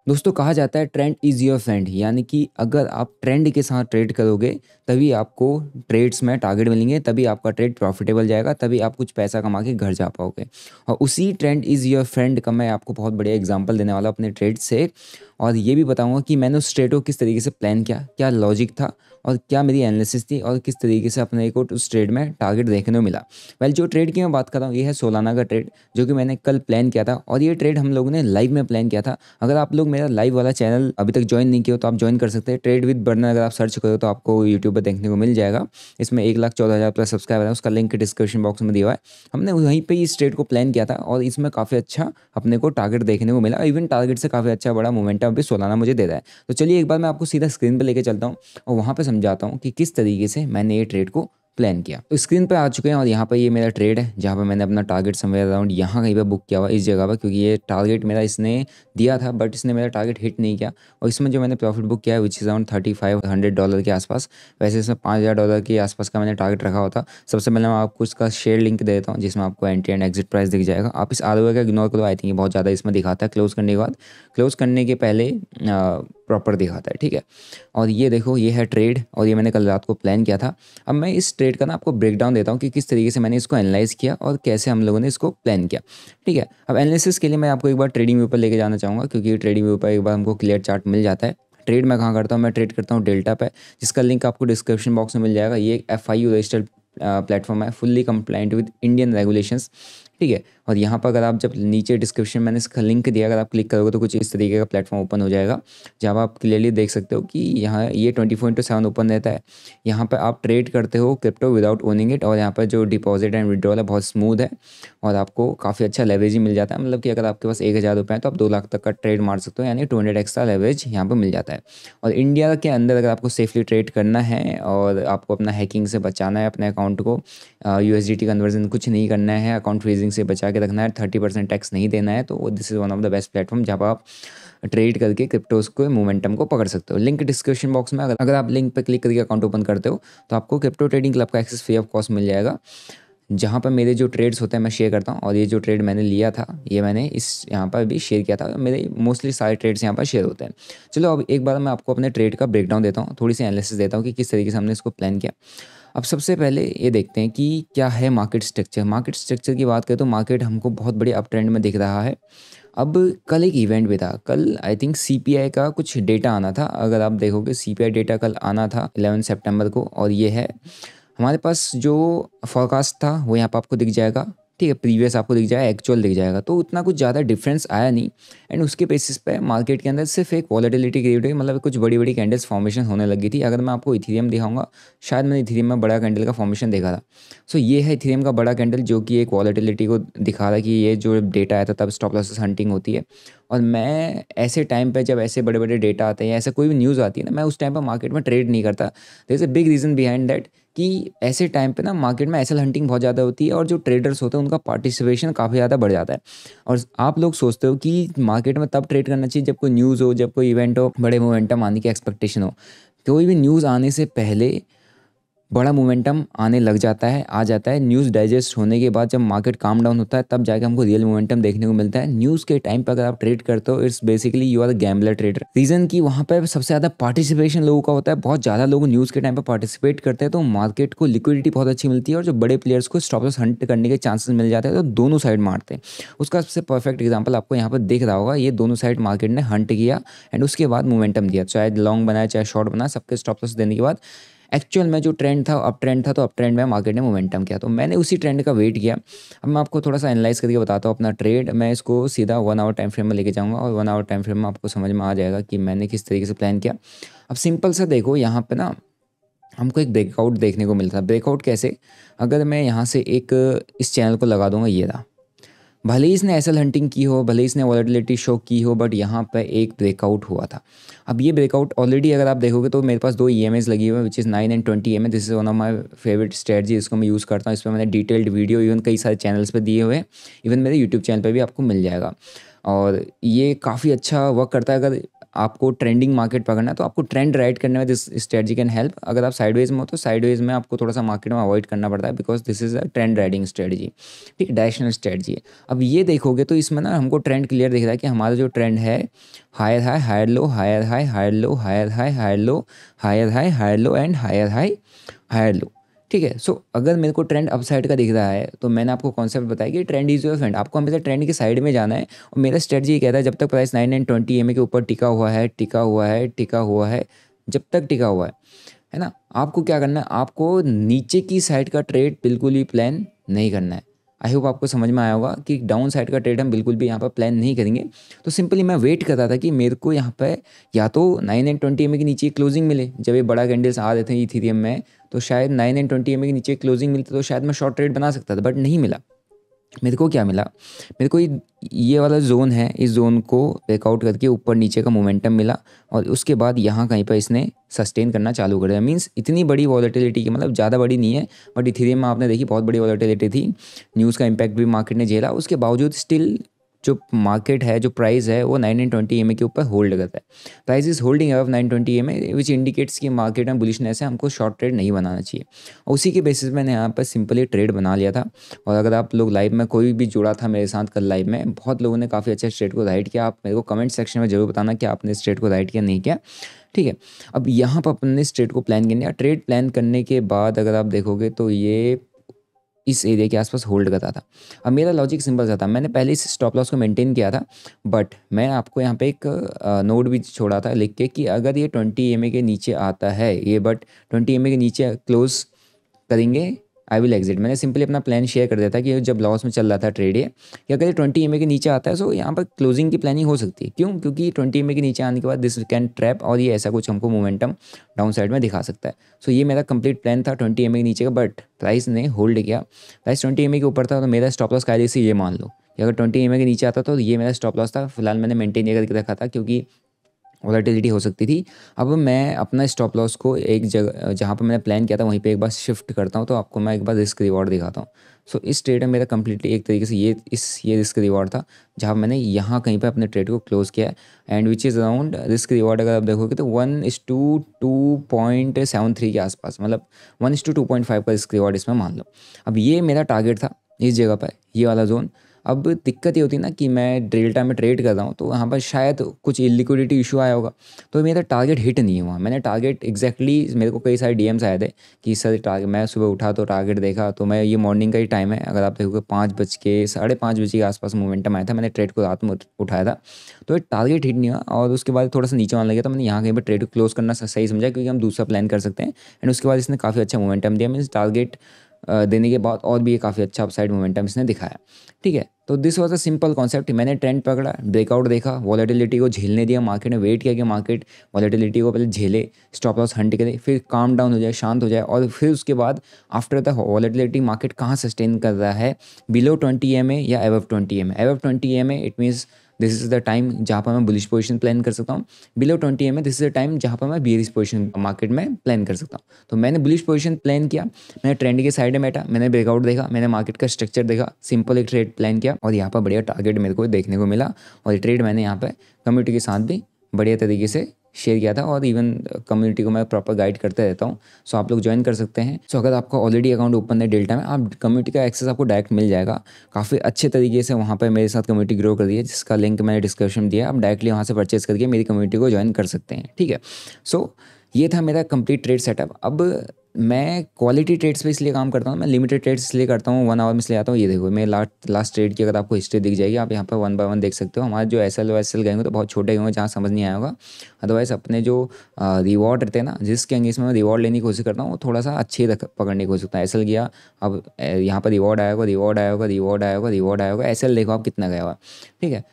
दोस्तों कहा जाता है ट्रेंड इज़ योर फ्रेंड, यानी कि अगर आप ट्रेंड के साथ ट्रेड करोगे तभी आपको ट्रेड्स में टारगेट मिलेंगे, तभी आपका ट्रेड प्रॉफिटेबल जाएगा, तभी आप कुछ पैसा कमा के घर जा पाओगे। और उसी ट्रेंड इज़ योर फ्रेंड का मैं आपको बहुत बढ़िया एग्जांपल देने वाला हूं अपने ट्रेड से, और ये भी बताऊंगा कि मैंने उस ट्रेड को किस तरीके से प्लान किया, क्या लॉजिक था और क्या मेरी एनालिसिस थी, और किस तरीके से अपने को उस ट्रेड में टारगेट देखने को मिला। जो ट्रेड की मैं बात कर रहा हूँ ये है सोलाना का ट्रेड, जो कि मैंने कल प्लान किया था, और ये ट्रेड हम लोगों ने लाइव में प्लान किया था। अगर आप लोग मेरा लाइव वाला चैनल अभी तक ज्वाइन नहीं किया हो तो आप ज्वाइन कर सकते हैं। ट्रेड विद बर्नर अगर आप सर्च करो तो आपको यूट्यूब पर देखने को मिल जाएगा। इसमें 1,14,000 प्लस सब्सक्राइबर है, उसका लिंक डिस्क्रिप्शन बॉक्स में दिया हुआ है। हमने वहीं पे इस ट्रेड को प्लान किया था और इसमें काफ़ी अच्छा अपने को टारगेट देखने को मिला। इवन टारगेट से काफ़ी अच्छा बड़ा मोमेंटम अभी सोलाना मुझे दे रहा है। तो चलिए एक बार मैं आपको सीधा स्क्रीन पर लेके चलता हूँ और वहाँ पे समझाता हूँ कि किस तरीके से मैंने ये ट्रेड को प्लान किया। तो स्क्रीन पे आ चुके हैं और यहाँ पे ये मेरा ट्रेड है जहाँ पे मैंने अपना टारगेट समवेयर अराउंड यहाँ कहीं पे बुक किया हुआ इस जगह पर, क्योंकि ये टारगेट मेरा इसने दिया था बट इसने मेरा टारगेट हिट नहीं किया। और इसमें जो मैंने प्रॉफिट बुक किया है विच इज़ अराउंड $3,500 के आसपास। वैसे इसमें $5,000 के आसपास का मैंने टारगेट रखा हुआ था। सबसे पहले मैं आपको इसका शेयर लिंक दे देता हूँ जिसमें आपको एंट्री एंड एग्जिट प्राइस दिख जाएगा। आप इस ROI का इग्नोर करो, आई थिंक ये बहुत ज़्यादा इसमें दिखाता है। क्लोज करने के बाद, क्लोज करने के पहले प्रॉपर दिखाता है, ठीक है। और ये देखो ये है ट्रेड और ये मैंने कल रात को प्लान किया था। अब मैं इस ट्रेड का ना आपको ब्रेकडाउन देता हूँ कि किस तरीके से मैंने इसको एनालाइज किया और कैसे हम लोगों ने इसको प्लान किया, ठीक है। अब एनालिसिस के लिए मैं आपको एक बार ट्रेडिंग व्यू पर लेके जाना चाहूँगा, क्योंकि ट्रेडिंग व्यू पर एक बार हमको क्लियर चार्ट मिल जाता है। ट्रेड मैं कहाँ करता हूँ, मैं ट्रेड करता हूँ डेल्टा पे, जिसका लिंक आपको डिस्क्रिप्शन बॉक्स में मिल जाएगा। ये एक FIU रजिस्टर्ड प्लेटफॉर्म है, fully compliant with Indian regulations, ठीक है। और यहाँ पर अगर आप जब नीचे डिस्क्रिप्शन मैंने इसका लिंक दिया, अगर आप क्लिक करोगे तो कुछ इस तरीके का प्लेटफॉर्म ओपन हो जाएगा, जहाँ आप क्लियरली देख सकते हो कि यहाँ ये 24/7 ओपन रहता है। यहाँ पर आप ट्रेड करते हो क्रिप्टो विदाउट ओनिंग इट, और यहाँ पर जो डिपॉजिट एंड विड्रॉल है बहुत स्मूथ है और आपको काफ़ी अच्छा लेवरेज ही मिल जाता है। मतलब कि अगर आपके पास 1,000 रुपये है तो आप 2 लाख तक का ट्रेड मार सकते हो, यानी 200x का लेवरेज यहाँ पर मिल जाता है। और इंडिया के अंदर अगर आपको सेफली ट्रेड करना है और आपको अपना हैकिंग से बचाना है अपने अकाउंट को, USDT कन्वर्जन कुछ नहीं करना है, अकाउंट फ्रीजिंग से बचा के रखना है, 30% टैक्स नहीं देना है, तो this is one of the best platform जहाँ पर आप ट्रेड करके क्रिप्टोज को मोमेंटम को पकड़ सकते हो। लिंक डिस्क्रिप्शन बॉक्स में, अगर आप लिंक पे क्लिक करके अकाउंट ओपन करते हो तो आपको क्रिप्टो ट्रेडिंग क्लब का एक्सेस फ्री ऑफ कॉस्ट मिल जाएगा, जहाँ पर मेरे जो ट्रेड्स होते हैं मैं शेयर करता हूँ। और ये जो ट्रेड मैंने लिया था ये मैंने इस यहाँ पर भी शेयर किया था। मेरे मोस्टली सारे ट्रेड्स यहाँ पर शेयर होते हैं। चलो अब एक बार मैं आपको अपने ट्रेड का ब्रेकडाउन देता हूँ, थोड़ी सी एनालिसिस देता हूँ कि किस तरीके से हमने इसको प्लान किया। अब सबसे पहले ये देखते हैं कि क्या है मार्केट स्ट्रक्चर। मार्केट स्ट्रक्चर की बात करें तो मार्केट हमको बहुत बड़ी अप ट्रेंड में दिख रहा है। अब कल एक इवेंट भी था, कल आई थिंक CPI का कुछ डेटा आना था। अगर आप देखोगे CPI डेटा कल आना था 11 सितंबर को, और ये है हमारे पास जो फॉरकास्ट था वो यहाँ पर आपको दिख जाएगा, ठीक है। प्रीवियस आपको दिख जाएगा, एक्चुअल दिख जाएगा, तो उतना कुछ ज़्यादा डिफरेंस आया नहीं। एंड उसके बेसिस पे मार्केट के अंदर सिर्फ एक वॉलेटिलिटी क्रिएट हुई, मतलब कुछ बड़ी बड़ी कैंडल्स फॉर्मेशन होने लगी थी। अगर मैं आपको इथेरियम दिखाऊंगा, शायद मैंने इथेरियम में बड़ा कैंडल का फॉर्मेशन देखा था। सो ये है इथेरियम का बड़ा कैंडल जो कि एक वॉलेटिलिटी को दिखा रहा है कि ये जो डेटा आया था तब स्टॉप लॉसेस हंटिंग होती है। और मैं ऐसे टाइम पे जब ऐसे बड़े बड़े डेटा आते हैं या ऐसा कोई भी न्यूज़ आती है ना, मैं उस टाइम पर मार्केट में ट्रेड नहीं करता। There is a big reason behind that कि ऐसे टाइम पे ना मार्केट में एसएल हंटिंग बहुत ज़्यादा होती है और जो ट्रेडर्स होते हैं उनका पार्टिसिपेशन काफ़ी ज़्यादा बढ़ जाता है। और आप लोग सोचते हो कि मार्केट में तब ट्रेड करना चाहिए जब कोई न्यूज़ हो, जब कोई इवेंट हो, बड़े मोमेंटम आने की एक्सपेक्टेशन हो। कोई भी न्यूज़ आने से पहले बड़ा मोमेंटम आने लग जाता है, आ जाता है। न्यूज़ डाइजेस्ट होने के बाद जब मार्केट काम डाउन होता है तब जाके हमको रियल मोमेंटम देखने को मिलता है। न्यूज़ के टाइम पर अगर आप ट्रेड करते हो, it's basically you are a gambler trader. Reason कि वहाँ पर सबसे ज़्यादा पार्टिसिपेशन लोगों का होता है, बहुत ज़्यादा लोग न्यूज़ के टाइम पर पार्टिसिपेट करते हैं, तो मार्केट को लिक्विडिटी बहुत अच्छी मिलती है और जो बड़े प्लेयर्स को स्टॉप लॉस हंट करने के चांसेस मिल जाते हैं, तो दोनों साइड मारते हैं। उसका सबसे परफेक्ट एग्जाम्पल आपको यहाँ पर दिख रहा होगा, ये दोनों साइड मार्केट ने हंट किया एंड उसके बाद मोमेंटम दिया, चाहे लॉन्ग बनाया चाहे शॉर्ट बनाया, सबके स्टॉप लॉस देने के बाद एक्चुअल में जो ट्रेंड था अप ट्रेंड था, तो अप ट्रेंड में मार्केट ने मोमेंटम किया, तो मैंने उसी ट्रेंड का वेट किया। अब मैं आपको थोड़ा सा एनालाइज करके बताता हूँ अपना ट्रेड। मैं इसको सीधा 1 आवर टाइम फ्रेम में लेके जाऊँगा और 1 आवर टाइम फ्रेम में आपको समझ में आ जाएगा कि मैंने किस तरीके से प्लान किया। अब सिंपल सा देखो, यहाँ पे ना हमको एक ब्रेकआउट देखने को मिलता है। ब्रेकआउट कैसे, अगर मैं यहाँ से एक इस चैनल को लगा दूंगा, ये रहा, भले ही इसने एसएल हंटिंग की हो, भले ही इसने वॉलेटिलिटी शो की हो, बट यहाँ पे एक ब्रेकआउट हुआ था। अब ये ब्रेकआउट ऑलरेडी अगर आप देखोगे तो मेरे पास 2 EMAs लगी हुई है, which is 9 and 20 EMA। This is one of my favourite strategy, इसको मैं यूज़ करता हूँ। इस पर मैंने डिटेल्ड वीडियो इवन कई सारे चैनल्स पे दिए हुए हैं, इवन मेरे यूट्यूब चैनल पर भी आपको मिल जाएगा। और ये काफ़ी अच्छा वर्क करता है। अगर आपको ट्रेंडिंग मार्केट पकड़ना है तो आपको ट्रेंड राइड करने में दिस स्ट्रेटजी कैन हेल्प। अगर आप साइडवेज में हो तो साइडवेज में आपको थोड़ा सा मार्केट में अवॉइड करना पड़ता है, because this is a trend riding strategy, ठीक, डायरेक्शनल स्ट्रेटजी है। अब ये देखोगे तो इसमें ना हमको ट्रेंड क्लियर दिख रहा है कि हमारा जो ट्रेंड है higher high higher low, higher high higher low, higher high higher low, higher high higher low and higher high higher low, ठीक है। सो अगर मेरे को ट्रेंड अपसाइड का दिख रहा है तो मैंने आपको कॉन्सेप्ट बताया कि ट्रेंड इज योर फ्रेंड, आपको हमेशा ट्रेंड की साइड में जाना है। और मेरा स्ट्रेटजी ये कहता है जब तक प्राइस 920 EMA के ऊपर टिका हुआ है, टिका हुआ है, टिका हुआ है, जब तक टिका हुआ है ना, आपको क्या करना है, आपको नीचे की साइड का ट्रेड बिल्कुल ही प्लान नहीं करना है। आई होप आपको समझ में आया होगा कि डाउन साइड का ट्रेड हम बिल्कुल भी यहाँ पर प्लान नहीं करेंगे। तो सिंपली मैं वेट कर रहा था कि मेरे को यहाँ पे या तो 920 EMA के नीचे क्लोजिंग मिले, जब ये बड़ा कैंडल्स आ रहे थे इथेरियम में तो शायद 920 EMA के नीचे क्लोजिंग मिलती तो शायद मैं शॉर्ट ट्रेड बना सकता था, बट नहीं मिला। मेरे को क्या मिला, मेरे को ये वाला जोन है, इस जोन को ब्रेकआउट करके ऊपर नीचे का मोमेंटम मिला और उसके बाद यहाँ कहीं पर इसने सस्टेन करना चालू कर दिया। मींस इतनी बड़ी वॉलेटिलिटी की, मतलब ज़्यादा बड़ी नहीं है, बट इथेरियम में आपने देखी बहुत बड़ी वॉलेटिलिटी थी, न्यूज़ का इम्पैक्ट भी मार्केट ने झेला, उसके बावजूद स्टिल जो मार्केट है, जो प्राइस है वो 920 EMA के ऊपर होल्ड करता है। Price is holding above 920 EMA which indicates कि मार्केट में बुलिशनेस है, हमको शॉर्ट ट्रेड नहीं बनाना चाहिए। और उसी के बेसिस पे मैंने यहाँ पर सिंपली ट्रेड बना लिया था। और अगर आप लोग लाइव में कोई भी जुड़ा था मेरे साथ कल लाइव में, बहुत लोगों ने काफ़ी अच्छे इस ट्रेड को राइट किया। आप मेरे को कमेंट सेक्शन में जरूर बताना कि आपने इस ट्रेड को राइट किया नहीं किया, ठीक है। अब यहाँ पर अपने इस ट्रेड को प्लान करने, ट्रेड प्लान करने के बाद अगर आप देखोगे तो ये इस एरिया के आसपास होल्ड करता था। अब मेरा लॉजिक सिंपल सा था, मैंने पहले इस स्टॉप लॉस को मेंटेन किया था, बट मैं आपको यहाँ पे एक नोट भी छोड़ा था लिख के कि अगर ये 20 EMA के नीचे आता है ये, बट 20 EMA के नीचे क्लोज करेंगे आई विल एग्जिट। मैंने सिंपली अपना प्लान शेयर कर दिया था कि जब लॉस में चल रहा था ट्रेड ये, कि अगर ये 20 EMA के नीचे आता है तो यहाँ पर क्लोजिंग की प्लानिंग हो सकती है। क्यों? क्योंकि 20 EMA के नीचे आने के बाद दिस कैन ट्रैप और ये ऐसा कुछ हमको मोमेंटम डाउन साइड में दिखा सकता है। सो ये मेरा कंप्लीट प्लान था 20 EMA के नीचे का, बट प्राइस ने होल्ड किया। प्राइस 20 EMA के ऊपर था तो मेरा स्टॉप लॉस कायदे से ये मान लो कि अगर 20 EMA के नीचे आता तो ये मेरा स्टॉप लॉस था। फिलहाल मैंने मेंटेन ये करके रखा था क्योंकि वॉलेटिलिटी हो सकती थी। अब मैं अपना स्टॉप लॉस को एक जगह जहाँ पर मैंने प्लान किया था वहीं पे एक बार शिफ्ट करता हूँ, तो आपको मैं एक बार रिस्क रिवॉर्ड दिखाता हूँ। सो इस ट्रेड में मेरा कंप्लीटली एक तरीके से ये रिस्क रिवॉर्ड था, जहाँ मैंने यहाँ कहीं पे अपने ट्रेड को क्लोज किया है, and which is around risk reward अगर आप देखोगे तो 1:2.73 के आसपास, मतलब 1:2.5 का रिस्क रिवॉर्ड इसमें मान लो। अब ये मेरा टारगेट था इस जगह पर, ये वाला जोन। अब दिक्कत ये होती है ना कि मैं डेल्टा में ट्रेड कर रहा हूँ तो वहाँ पर शायद कुछ इलिक्विडिटी इशू आया होगा, तो मेरा टारगेट हिट नहीं हुआ। मैंने टारगेट एग्जैक्टली, मेरे को कई सारे DMs आए थे कि सर टारगेट, मैं सुबह उठा तो टारगेट देखा, तो मैं, ये मॉर्निंग का ही टाइम है, अगर आप देखोगे 5:30 के आसपास मोमेंटम आया था, मैंने ट्रेड को रात में उठाया था, तो ये टारगेट हिट नहीं हुआ। और उसके बाद थोड़ा सा नीचे आने लगा तो मैंने यहाँ कहीं पर ट्रेड को क्लोज करना सही समझा, क्योंकि हम दूसरा प्लान कर सकते हैं। एंड उसके बाद इसने काफ़ी अच्छा मोमेंटम दिया, मीन्स टारगेट देने के बाद और भी ये काफ़ी अच्छा अपसाइड मोमेंटम इसने दिखाया, ठीक है। तो this was a simple concept. मैंने ट्रेंड पकड़ा, ब्रेकआउट देखा, वॉलेटिलिटी को झेलने दिया, मार्केट ने वेट किया कि मार्केट वॉलेटिलिटी को पहले झेले, स्टॉप लॉस हंट करे, फिर काम डाउन हो जाए, शांत हो जाए, और फिर उसके बाद आफ्टर द वॉलेटिलिटी मार्केट कहाँ सस्टेन कर रहा है, बिलो 20 EMA या above 20 EMA। Above 20 EMA it means this is the time जहाँ पर मैं बुलिश पोजीशन प्लान कर सकता हूँ। Below 20 EMA this is the time जहाँ पर मैं बियरिश पोजीशन मार्केट में प्लान कर सकता हूँ। तो मैंने बुलिश पोजीशन प्लान किया, मैंने ट्रेंड के साइड में बैठा, मैंने ब्रेकआउट देखा, मैंने मार्केट का स्ट्रक्चर देखा, सिंपल एक ट्रेड प्लान किया, और यहाँ पर बढ़िया टारगेट मेरे को देखने को मिला। और ये ट्रेड मैंने यहाँ पर कम्युनिटी के साथ भी बढ़िया तरीके से शेयर किया था, और इवन कम्युनिटी को मैं प्रॉपर गाइड करते रहता हूँ। सो आप लोग ज्वाइन कर सकते हैं। सो अगर आपका ऑलरेडी अकाउंट ओपन है डेल्टा में, आप कम्युनिटी का एक्सेस आपको डायरेक्ट मिल जाएगा काफ़ी अच्छे तरीके से। वहाँ पर मेरे साथ कम्युनिटी ग्रो कर दी है, जिसका लिंक मैंने डिस्क्रिप्शन में दिया, आप डायरेक्टली वहाँ से परचेज करके मेरी कम्युनिटी को ज्वाइन कर सकते हैं, ठीक है। सो ये था मेरा कंप्लीट ट्रेड सेटअप। अब मैं क्वालिटी ट्रेड्स पे इसलिए काम करता हूँ, मैं लिमिटेड ट्रेड्स इसलिए करता हूँ, 1 आवर में इसलिए आता हूँ। ये देखो मैं लास्ट ट्रेड की अगर आपको हिस्ट्री दिख जाएगी, आप यहाँ पर 1 बाय 1 देख सकते हो। हमारे जो SL और SL गए होंगे तो बहुत छोटे गए होंगे, जहाँ समझ नहीं आया होगा। अदरवाइज़ अपने जो रिवॉर्ड रहते हैं ना, जिसके अंगेज में मैं रिवॉर्ड लेने की कोशिश करता हूँ, वो थोड़ा सा अच्छे पकड़ने की कोशिश करता है। SL गया, अब यहाँ पर रिवॉर्ड आया होगा, रिवॉर्ड आया होगा, रिवॉर्ड आया होगा, रिवॉर्ड आया होगा, SL देखो आप कितना गया हुआ, ठीक है।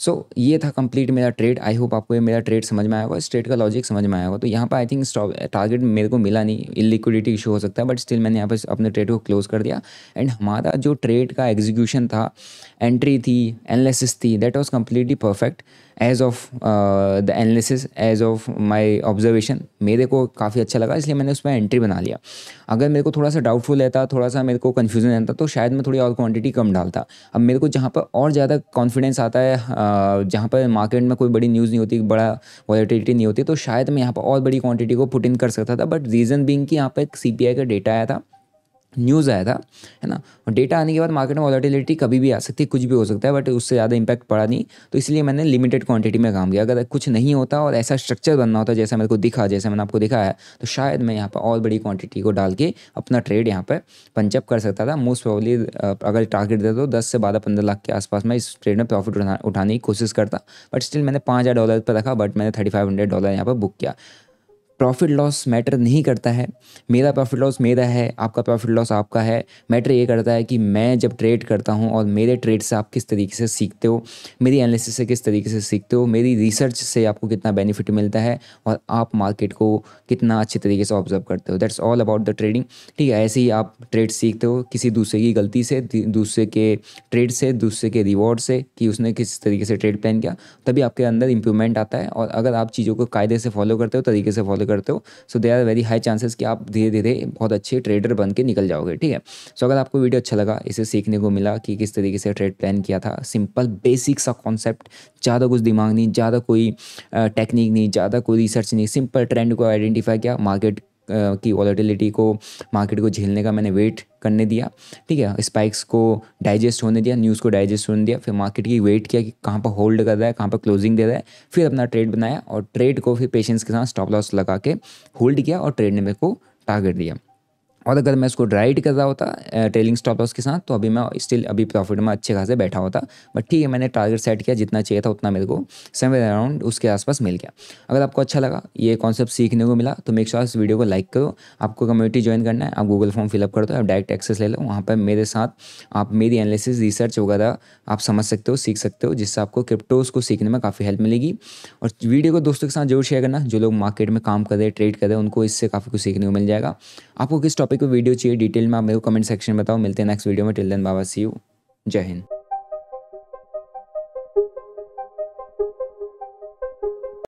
सो ये था कंप्लीट मेरा ट्रेड। आई होप आपको ये मेरा ट्रेड समझ में आया होगा, इस ट्रेड का लॉजिक समझ में आया होगा। तो यहाँ पर आई थिंक टारगेट मेरे को मिला नहीं, इलिक्विडिटी इशू हो सकता है, बट स्टिल मैंने यहाँ पर अपने ट्रेड को क्लोज कर दिया। एंड हमारा जो ट्रेड का एग्जीक्यूशन था, एंट्री थी, एनालिसिस थी, that was completely perfect as of the analysis, as of my observation. मेरे को काफ़ी अच्छा लगा, इसलिए मैंने उसमें एंट्री बना लिया। अगर मेरे को थोड़ा सा डाउटफुल रहता, थोड़ा सा मेरे को कन्फ्यूजन रहता, तो शायद मैं थोड़ी और क्वांटिटी कम डालता। अब मेरे को जहाँ पर और ज़्यादा कॉन्फिडेंस आता है जहाँ पर मार्केट में कोई बड़ी न्यूज़ नहीं होती, बड़ा वॉलेटिलिटी नहीं होती, तो शायद मैं यहाँ पर और बड़ी क्वांटिटी को पुट इन कर सकता था। बट रीज़न बीइंग कि यहाँ पर एक सीपीआई का डेटा आया था, न्यूज़ आया था, है ना। और डेटा आने के बाद मार्केट में वॉलेटिलिटी कभी भी आ सकती है, कुछ भी हो सकता है, बट उससे ज़्यादा इंपैक्ट पड़ा नहीं। तो इसलिए मैंने लिमिटेड क्वांटिटी में काम किया। अगर कुछ नहीं होता और ऐसा स्ट्रक्चर बनना होता जैसा मेरे को दिखा, जैसे मैंने आपको दिखाया, तो शायद मैं यहाँ पर और बड़ी क्वांटिटी को डाल के अपना ट्रेड यहाँ पर पंचअप कर सकता था। मोस्ट प्रोबेबली अगर टारगेट देता तो 10 से 15 लाख के आसपास मैं इस ट्रेड में प्रॉफिट उठाने की कोशिश करता। बट स्टिल मैंने $5,000 पर रखा, बट मैंने $3,500 यहाँ पर बुक किया। प्रॉफिट लॉस मैटर नहीं करता है, मेरा प्रॉफिट लॉस मेरा है, आपका प्रॉफिट लॉस आपका है। मैटर ये करता है कि मैं जब ट्रेड करता हूँ और मेरे ट्रेड से आप किस तरीके से सीखते हो, मेरी एनालिसिस से किस तरीके से सीखते हो, मेरी रिसर्च से आपको कितना बेनिफिट मिलता है और आप मार्केट को कितना अच्छे तरीके से ऑब्जर्व करते हो। That's all about the trading. ठीक है, ऐसे ही आप ट्रेड सीखते हो किसी दूसरे की गलती से, दूसरे के ट्रेड से, दूसरे के रिवॉर्ड से, कि उसने किस तरीके से ट्रेड प्लान किया, तभी आपके अंदर इंप्रूवमेंट आता है। और अगर आप चीज़ों को कायदे से फॉलो करते हो, तरीके से फॉलो करते हो, so they are very high chances कि आप धीरे धीरे बहुत अच्छे ट्रेडर बन के निकल जाओगे। ठीक है, सो अगर आपको वीडियो अच्छा लगा, इसे सीखने को मिला कि किस तरीके से ट्रेड प्लान किया था, सिंपल बेसिक सा कॉन्सेप्ट, ज़्यादा कुछ दिमाग नहीं, ज़्यादा कोई टेक्निक नहीं, ज़्यादा कोई रिसर्च नहीं, सिंपल ट्रेंड को आइडेंटिफाई किया, मार्केट की वॉलेटिलिटी को, मार्केट को झेलने का मैंने वेट करने दिया। ठीक है, स्पाइक्स को डाइजेस्ट होने दिया, न्यूज़ को डाइजेस्ट होने दिया, फिर मार्केट की वेट किया कि कहाँ पर होल्ड कर रहा है, कहाँ पर क्लोजिंग दे रहा है, फिर अपना ट्रेड बनाया और ट्रेड को फिर पेशेंस के साथ स्टॉप लॉस लगा के होल्ड किया और ट्रेड ने मेरे को टारगेट दिया। और अगर मैं उसको राइट कर रहा होता ट्रेलिंग स्टॉप लॉस के साथ, तो अभी मैं स्टिल अभी प्रॉफिट में अच्छे खासे बैठा होता। बट ठीक है, मैंने टारगेट सेट किया, जितना चाहिए था उतना मेरे को समवेयर अराउंड उसके आसपास मिल गया। अगर आपको अच्छा लगा, ये कॉन्सेप्ट सीखने को मिला, तो मेक श्योर इस वीडियो को लाइक करो। आपको कम्युनिटी ज्वाइन करना है, आप गूगल फॉर्म फिलअप कर दो, आप डायरेक्ट एक्सेस ले लो। वहाँ पर मेरे साथ आप मेरी एनालिसिस, रिसर्च वगैरह आप समझ सकते हो, सीख सकते हो, जिससे आपको क्रिप्टोज़ को सीखने में काफ़ी हेल्प मिलेगी। और वीडियो को दोस्तों के साथ जरूर शेयर करना, जो लोग मार्केट में काम कर रहे हैं, ट्रेड कर रहे हैं, उनको इससे काफ़ी कुछ सीखने को मिल जाएगा। आपको किस टॉपिक पर वीडियो चाहिए डिटेल में आप मेरे को कमेंट सेक्शन में बताओ। मिलते हैं नेक्स्ट वीडियो में। Till then bye bye, see you, जय हिंद।